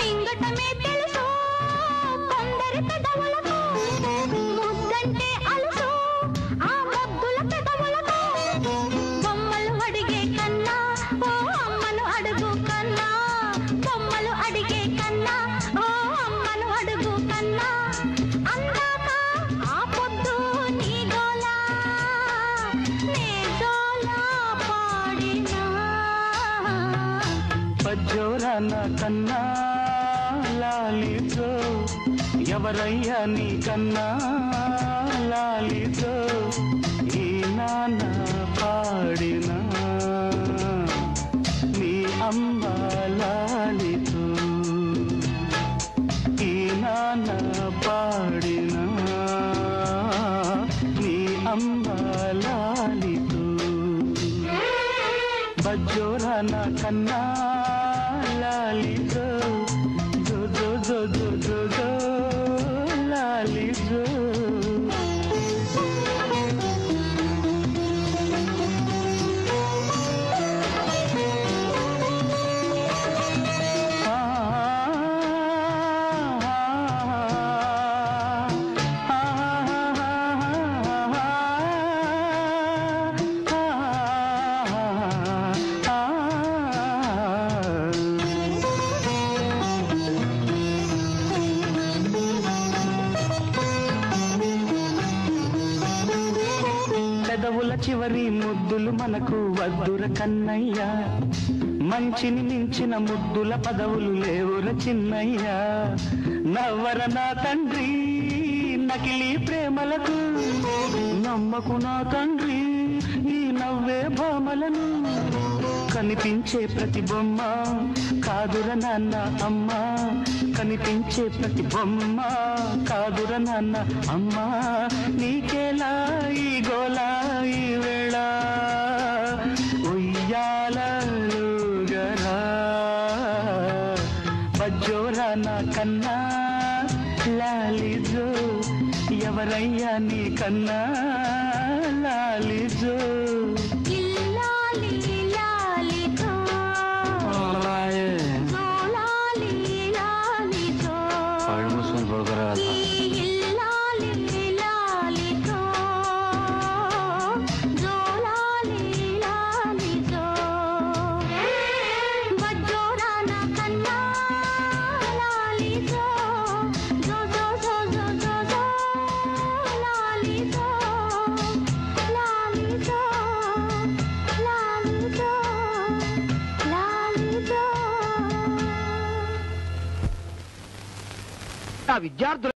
మింగటమే తెలుసు కొందరి పెదవులకు ముద్దంటే అలుసు ఆ ముద్దుల పెదవులకు బొమ్మలు అడిగే కన్నా ఓ అమ్మను అడుగు కన్నా బొమ్మలు అడిగే కన్నా ఓ అమ్మను అడుగు కన్నా అందాక ఆ పొద్దు నీ గోలా నే జోలా పాడినా పజ్జోరాన కన్నా లాలితో ఎవరయ్యా నీ కన్నా లాలితో ఈ నాన్న పాడిన నీ అమ్మ లాలితో ఈ నాన్న పాడిన నీ అమ్మ లాలితో బజ్జోరాన కన్నా లాలితో జో జో జో జో జో జో లాలితో పెదవుల చివరి ముద్దులు మనకు వద్దుర కన్నయ్య మంచిని మించిన ముద్దుల పదవులు లేవుర చిన్నయ్య నవ్వర నా తండ్రి నకిలీ ప్రేమలకు నమ్మకు నా తండ్రి ఈ నవ్వే భామలను కనిపించే ప్రతి బొమ్మ కాదుర నాన్న అమ్మ కనిపించే ప్రతి బొమ్మ కాదుర నాన్న అమ్మ నీకేలా ఈ గోలా ఈ వేళ ఉయ్యాలలుగరా బజ్జోరాన కన్నా లాలిజో ఎవరయ్యా నీ కన్నా లాలిజో విద్యార్థులు